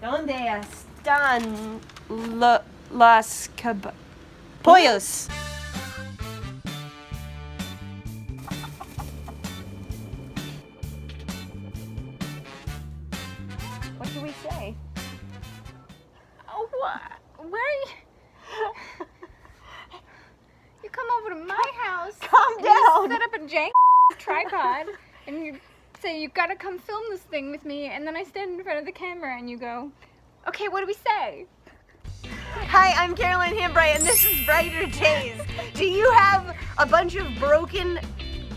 ¿Dónde están las pollos? What do we say? Oh, what? Where are you? You come over to my house. Calm down. You set up a jank tripod, and you say you gotta come film this thing with me, and then I stand in front of the camera, and you go, "Okay, what do we say?" Hi, I'm Caroline Hambright, and this is Brighter Days. Do you have a bunch of broken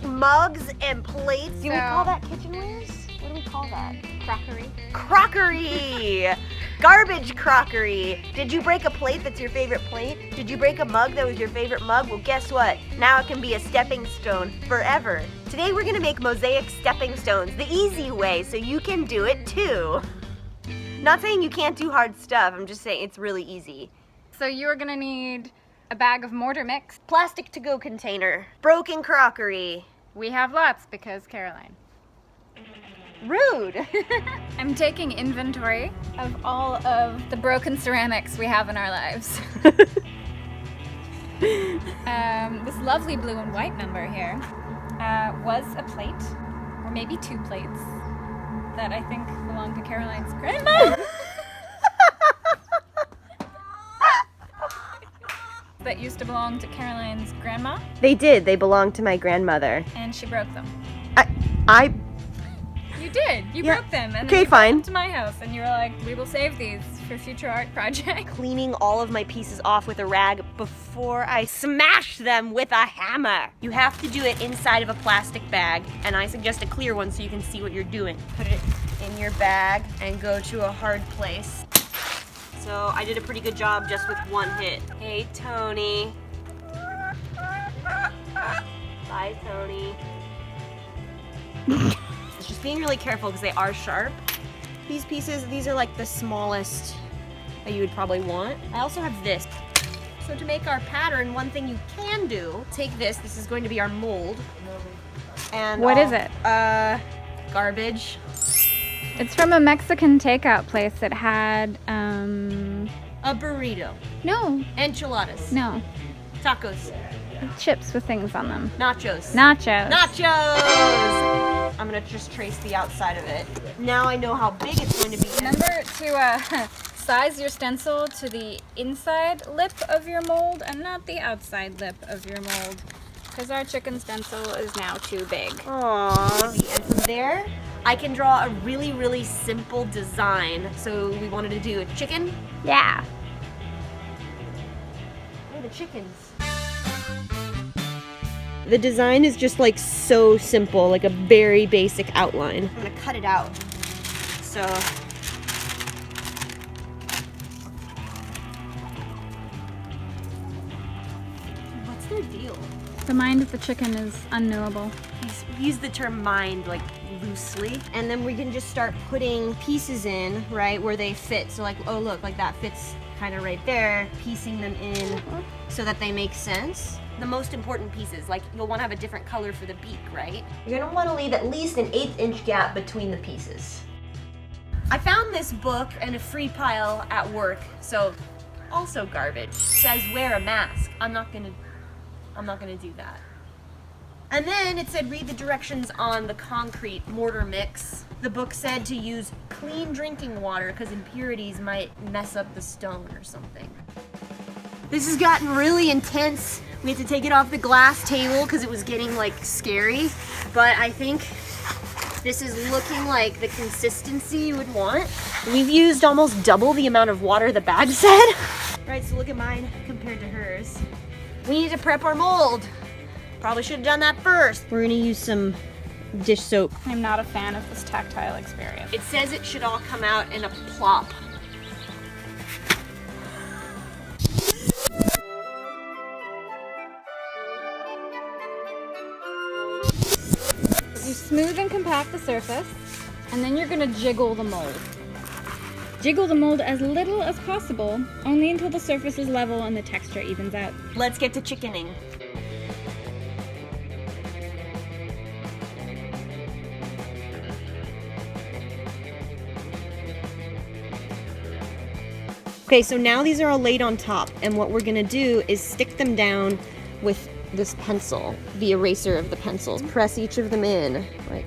mugs and plates? Do we call that kitchenwares? What do we call that? Crockery. Crockery! Garbage crockery! Did you break a plate that's your favorite plate? Did you break a mug that was your favorite mug? Well, guess what? Now it can be a stepping stone forever. Today we're gonna make Mosaic stepping stones the easy way so you can do it too. Not saying you can't do hard stuff, I'm just saying it's really easy. So you're gonna need a bag of mortar mix. Plastic to-go container. Broken crockery. We have lots because Caroline. Rude! I'm taking inventory of all of the broken ceramics we have in our lives. This lovely blue and white number here was a plate, or maybe 2 plates, that I think belonged to Caroline's grandma. That used to belong to Caroline's grandma. They did. They belonged to my grandmother. And she broke them. You did. You broke them. And Okay, then fine. Came to my house, and you were like, "We will save these for future art projects." Cleaning all of my pieces off with a rag before I smash them with a hammer. You have to do it inside of a plastic bag, and I suggest a clear one so you can see what you're doing. Put it in your bag and go to a hard place. So I did a pretty good job just with one hit. Hey, Tony. Bye, Tony. Just being really careful because they are sharp. These pieces, these are like the smallest that you would probably want. I also have this. So to make our pattern, one thing you can do, take this. This is going to be our mold. And What is it? Garbage. It's from a Mexican takeout place that had, A burrito. No, Enchiladas. no. Tacos. Chips with things on them. Nachos. Nachos. Nachos! I'm gonna just trace the outside of it. Now I know how big it's going to be. Remember to size your stencil to the inside lip of your mold and not the outside lip of your mold, because our chicken stencil is now too big. Aww. And from there, I can draw a really, really simple design. So we wanted to do a chicken. Yeah. Where are the chickens? The design is just like so simple, like a very basic outline. I'm gonna cut it out. So what's their deal? The mind of the chicken is unknowable. We use the term mind like loosely. And then we can just start putting pieces in, right, where they fit. So like, oh look, like that fits kind of right there, piecing them in so that they make sense. The most important pieces, like you'll want to have a different color for the beak, right? You're going to want to leave at least an 1/8 inch gap between the pieces. I found this book in a free pile at work, so also garbage. It says wear a mask. I'm not gonna do that. And then it said read the directions on the concrete mortar mix. The book said to use clean drinking water because impurities might mess up the stone or something. This has gotten really intense. We had to take it off the glass table because it was getting like scary. But I think this is looking like the consistency you would want. We've used almost double the amount of water the bag said. Right, so look at mine compared to hers. We need to prep our mold. Probably should have done that first. We're gonna use some dish soap. I'm not a fan of this tactile experience. It says it should all come out in a plop. You smooth and compact the surface, and then you're gonna jiggle the mold. Jiggle the mold as little as possible, only until the surface is level and the texture evens out. Let's get to chickening. Okay, so now these are all laid on top, and what we're gonna do is stick them down with this pencil, the eraser of the pencils. Press each of them in, like.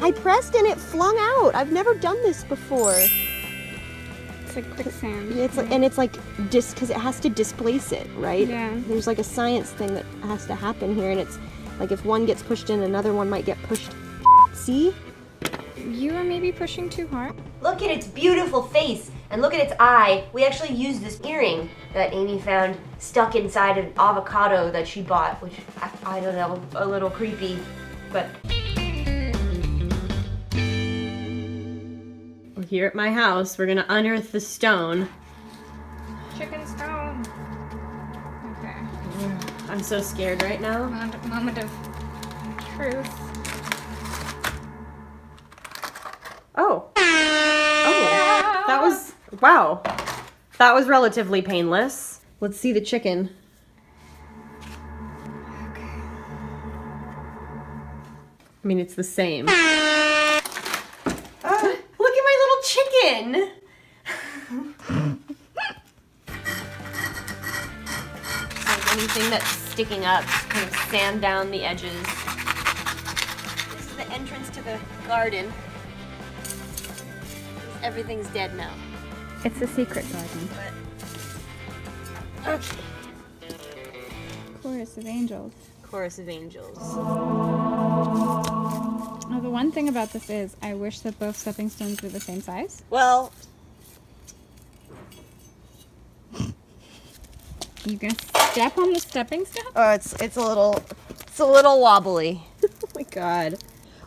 I pressed and it flung out. I've never done this before. It's like quicksand. It's like, and it's like because it has to displace it, right? Yeah. There's like a science thing that has to happen here, and it's like if one gets pushed in, another one might get pushed. See? You are maybe pushing too hard. Look at its beautiful face, and look at its eye. We actually used this earring that Amy found stuck inside an avocado that she bought, which I don't know, a little creepy, but. We're here at my house. We're gonna unearth the stone. Chicken stone. Okay. I'm so scared right now. Moment of truth. Oh. Oh. That was, wow. That was relatively painless. Let's see the chicken. Okay. I mean, it's the same. Look at my little chicken. Like anything that's sticking up, just kind of sand down the edges. This is the entrance to the garden. Everything's dead now. It's a secret garden. Okay. Chorus of angels. Chorus of angels. Oh, the one thing about this is I wish that both stepping stones were the same size. Well, You gonna step on the stepping stone? oh, it's a little wobbly. Oh my god.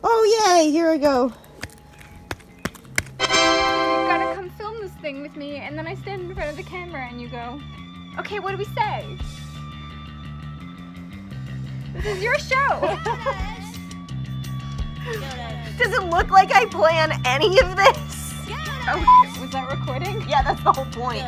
Oh yay! Here I go. You gotta come film this thing with me, and then I stand in front of the camera and you go, okay, what do we say? This is your show. Does it look like I plan any of this? Oh, was that recording? Yeah, that's the whole point.